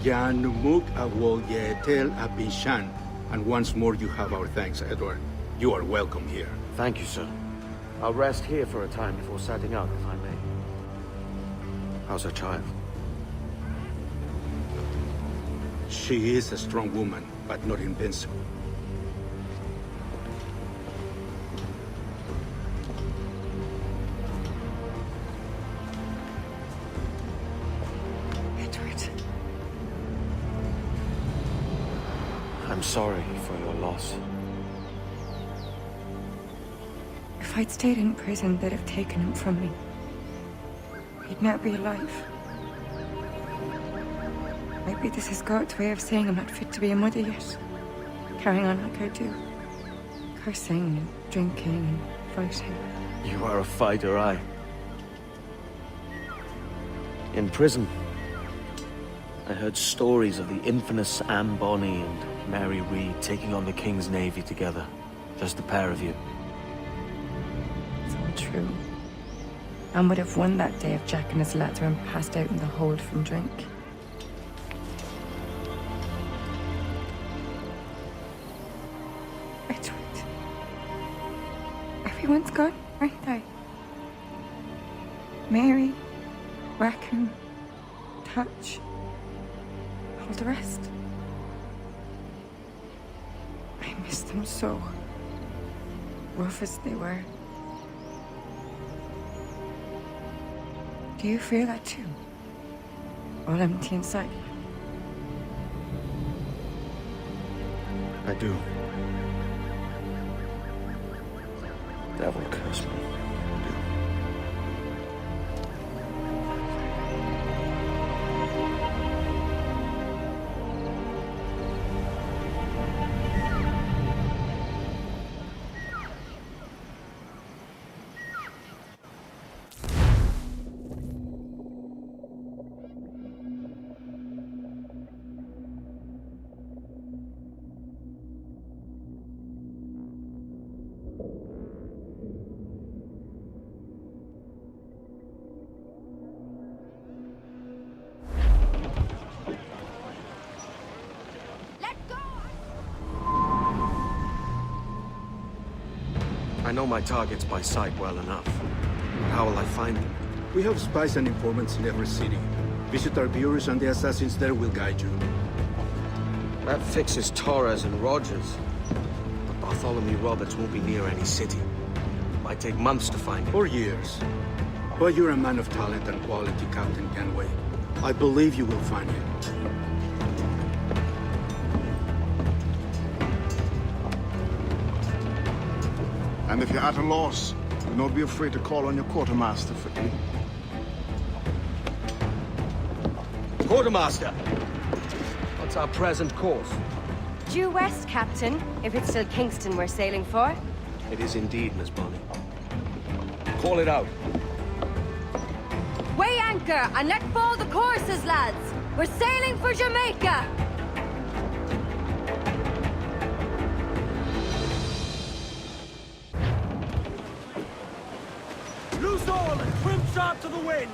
Yanumuk Awoyetel Abishan. And once more you have our thanks, Edward. You are welcome here. Thank you, sir. I'll rest here for a time before setting out, if I may. How's her child? She is a strong woman, but not invincible. Edward. I'm sorry for your loss. If I'd stayed in prison, they'd have taken him from me. He'd never be alive. Maybe this is God's way of saying I'm not fit to be a mother yet. Carrying on like I do. Cursing and drinking and fighting. You are a fighter, aye. In prison, I heard stories of the infamous Anne Bonny and Mary Read taking on the King's Navy together. Just the pair of you. It's all true. Anne would have won that day if Jack and his lads were passed out in the hold from drink. Edward. Everyone's gone, aren't they? Mary, Raccoon, Touch, all the rest. I miss them so. Rough as they were. Do you feel that too? All empty inside? I do. Devil curse me. I do. I know my targets by sight well enough. But how will I find them? We have spies and informants in every city. Visit our bureaus and the assassins there will guide you. That fixes Torres and Rogers. But Bartholomew Roberts won't be near any city. Might take months to find him. Or years. But you're a man of talent and quality, Captain Kenway. I believe you will find him. And if you're at a loss, do not be afraid to call on your quartermaster for aid. Quartermaster! What's our present course? Due west, Captain, if it's still Kingston we're sailing for. It is indeed, Miss Bonny. Call it out. Weigh anchor and let fall the courses, lads! We're sailing for Jamaica! Loose all and trim sharp to the wind!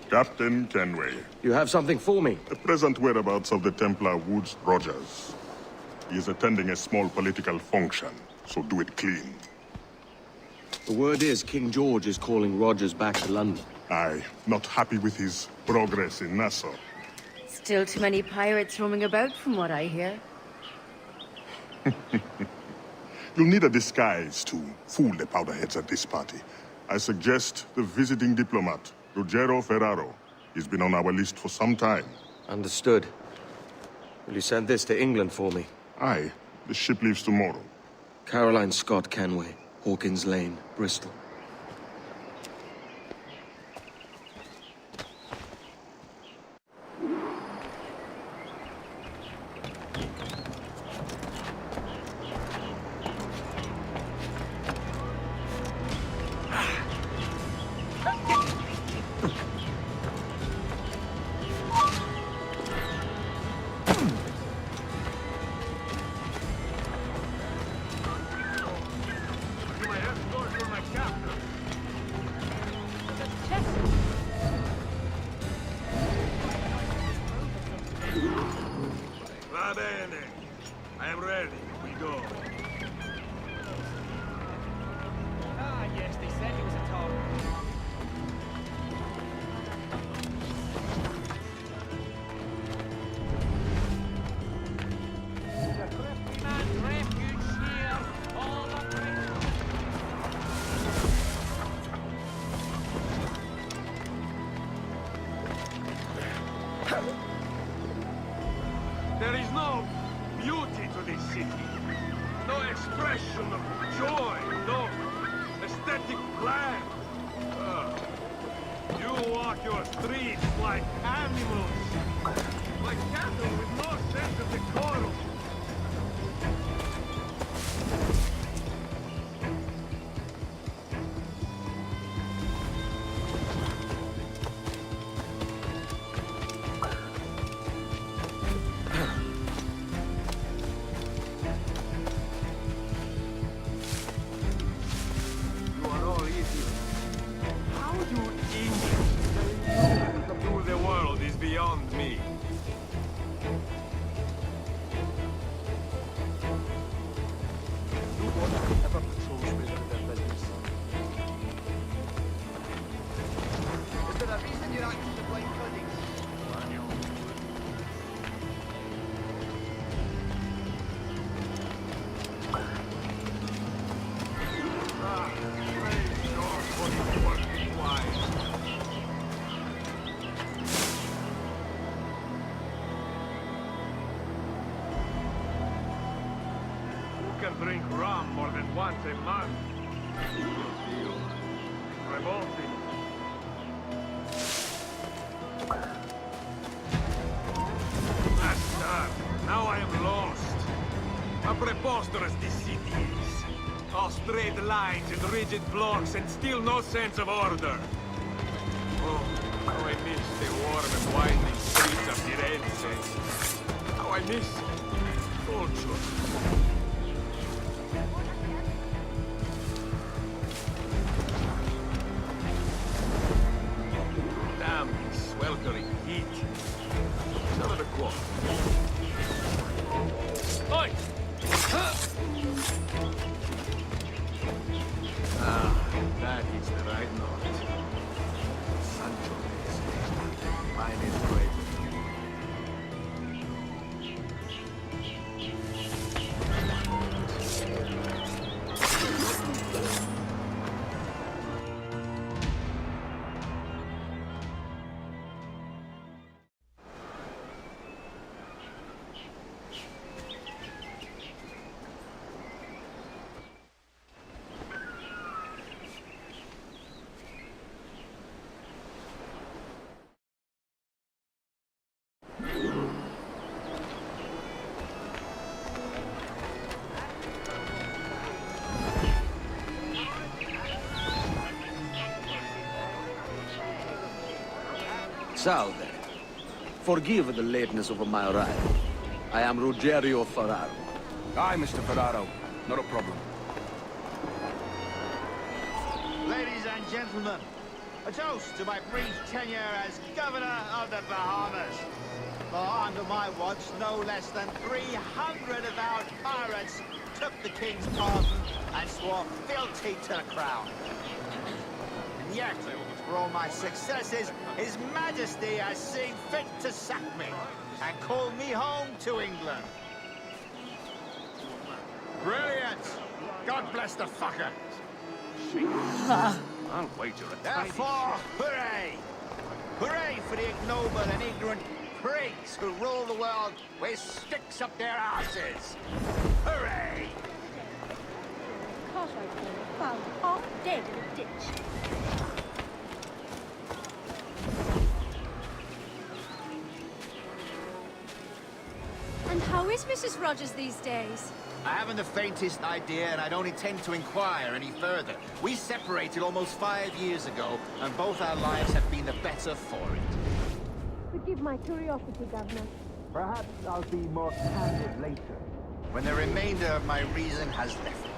Captain Kenway. You have something for me? The present whereabouts of the Templar Woods Rogers. He is attending a small political function, so do it clean. The word is King George is calling Rogers back to London. Aye, not happy with his progress in Nassau. Still too many pirates roaming about from what I hear. You'll need a disguise to fool the powderheads at this party. I suggest the visiting diplomat, Ruggiero Ferraro. He's been on our list for some time. Understood. Will you send this to England for me? Aye, the ship leaves tomorrow. Caroline Scott Kenway, Hawkins Lane, Bristol. Va bene. I am ready. We go. Ah, yes, they said he was a tall. There is no beauty to this city. No expression of joy. No aesthetic plan. You walk your streets like animals. Like cattle with no sense of decorum. You are all idiots. How you English rule the world is beyond me. You don't ever patrol with their business. Is there a reason you're acting the blind pudding? Ah, praise God for his working wives. Who can drink rum more than once a month? Revolting. Bastard! Now I am lost. How preposterous this city is. All straight lines and rigid blocks and still no sense of order. Oh, how I miss the warm and winding streets of Firenze. How I miss culture. Damn this sweltering heat. Some of the quad. Oi! Ah, that is the right note. Sancho is mine is great. Salve. Forgive the lateness of my arrival. I am Ruggiero Ferraro. Aye, Mr. Ferraro. Not a problem. Ladies and gentlemen, a toast to my brief tenure as Governor of the Bahamas. Under my watch, no less than 300 avowed pirates took the king's pardon and swore fealty to the crown. And yet, for all my successes, His Majesty has seen fit to sack me and call me home to England. Brilliant! God bless the fucker! I'll wager a Therefore, hooray! Hooray for the ignoble and ignorant prigs who rule the world with sticks up their asses! Hooray! Found half dead in a ditch. And how is Mrs. Rogers these days? I haven't the faintest idea, and I don't intend to inquire any further. We separated almost 5 years ago, and both our lives have been the better for it. Forgive my curiosity, Governor. Perhaps I'll be more candid later, when the remainder of my reason has left me.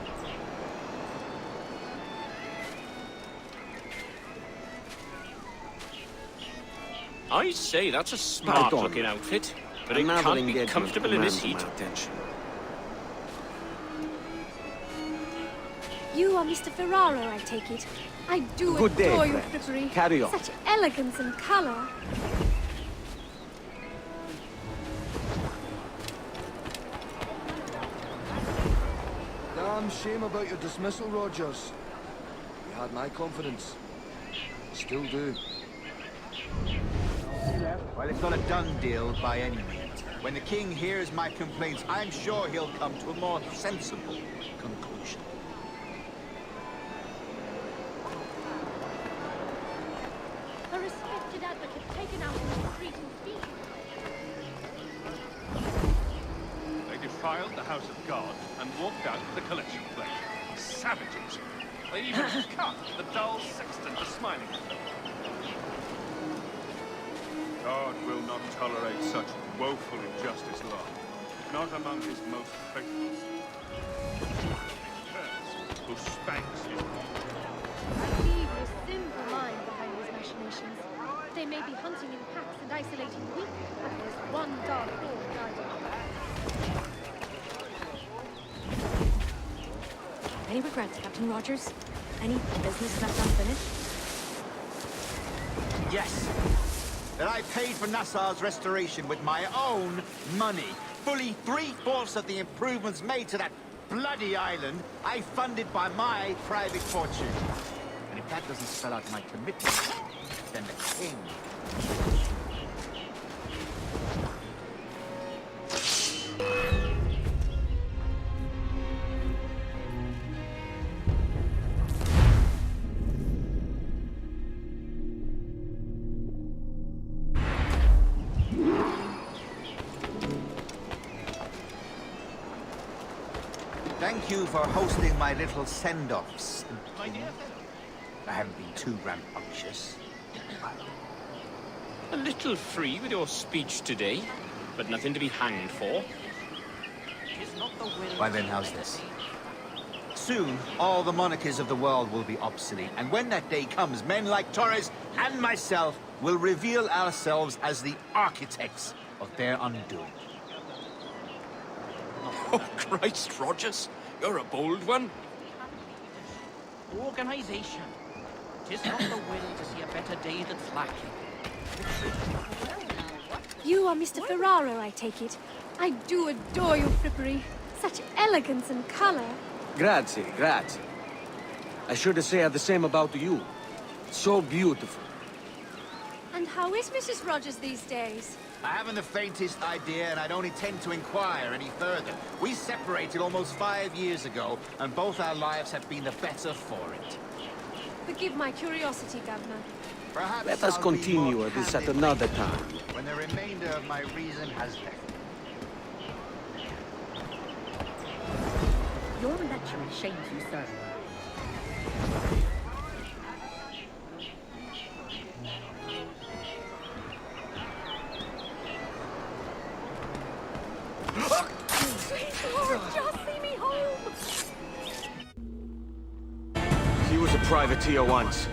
I say, that's a smart-looking outfit, but it can't be comfortable in this heat. You are Mr. Ferraro, I take it. I do adore your frippery. Carry on. Such elegance and colour. Damn shame about your dismissal, Rogers. You had my confidence. Still do. Well, it's not a done deal by any means. When the king hears my complaints, I'm sure he'll come to a more sensible conclusion. A respected advocate taken out in the street and field. They defiled the house of God and walked out with the collection plate. Savages. They even cut the dull sexton for smiling at them. God will not tolerate such woeful injustice long. Not among his most faithful. Curse who spanks you. I leave a simple mind behind these machinations. They may be hunting in packs and isolating the weak, but there's one dark horde guiding. Any regrets, Captain Rogers? Any business left unfinished? Yes! That I paid for Nassau's restoration with my own money. Fully 3/4 of the improvements made to that bloody island, I funded by my private fortune. And if that doesn't spell out my commitment, then the king... Thank you for hosting my little send-offs. My dear fellow. I haven't been too rambunctious. A little free with your speech today, but nothing to be hanged for. Why then, how's this? Soon, all the monarchies of the world will be obsolete, and when that day comes, men like Torres and myself will reveal ourselves as the architects of their undoing. Oh, Christ, Rogers, you're a bold one. Organization. 'Tis not the will to see a better day that's lacking. You are Mr. Ferraro, I take it. I do adore your frippery. Such elegance and colour. Grazie, grazie. I should say the same about you. So beautiful. And how is Mrs. Rogers these days? I haven't the faintest idea, and I don't intend to inquire any further. We separated almost 5 years ago, and both our lives have been the better for it. Forgive my curiosity, Governor. Perhaps Let us I'll be continue more this at candid another later, time. when the remainder of my reason has left. Your lechery shames you, sir. Lord, just see me home! He was a privateer once.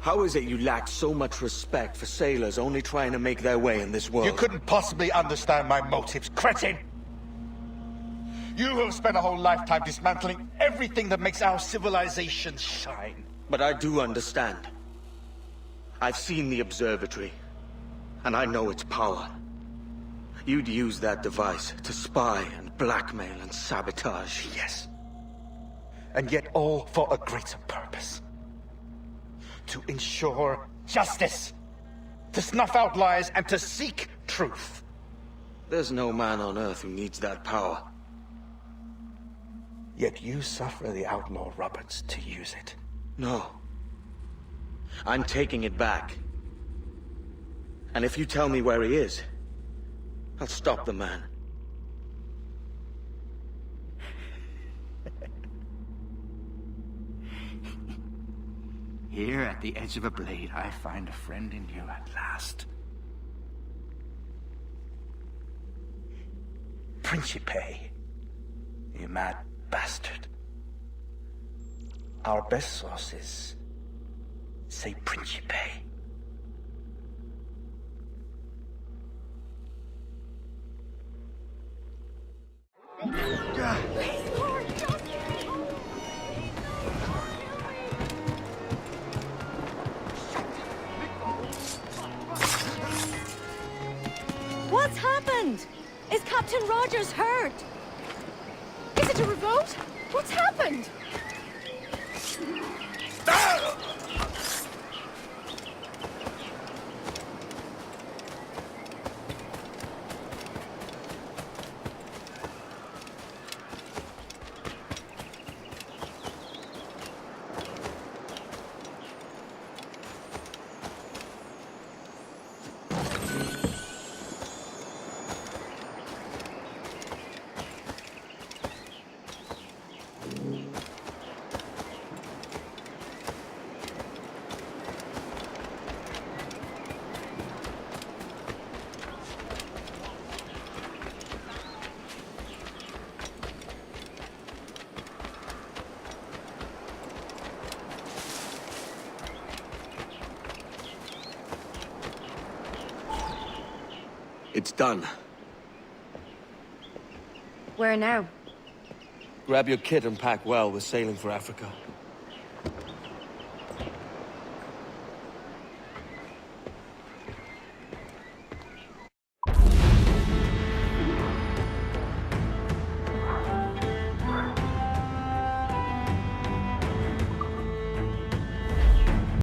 How is it you lack so much respect for sailors only trying to make their way in this world? You couldn't possibly understand my motives, cretin! You have spent a whole lifetime dismantling everything that makes our civilization shine. But I do understand. I've seen the observatory, and I know its power. You'd use that device to spy and blackmail and sabotage. Yes. And yet all for a greater purpose. To ensure justice. To snuff out lies and to seek truth. There's no man on Earth who needs that power. Yet you suffer the outlaw Roberts to use it. No. I'm taking it back. And if you tell me where he is, I'll stop the man. Here at the edge of a blade, I find a friend in you at last. Principe, you mad bastard. Our best sources say Principe. What's happened? Is Captain Rogers hurt? Is it a revolt? What's happened? It's done. Where now? Grab your kit and pack well. We're sailing for Africa.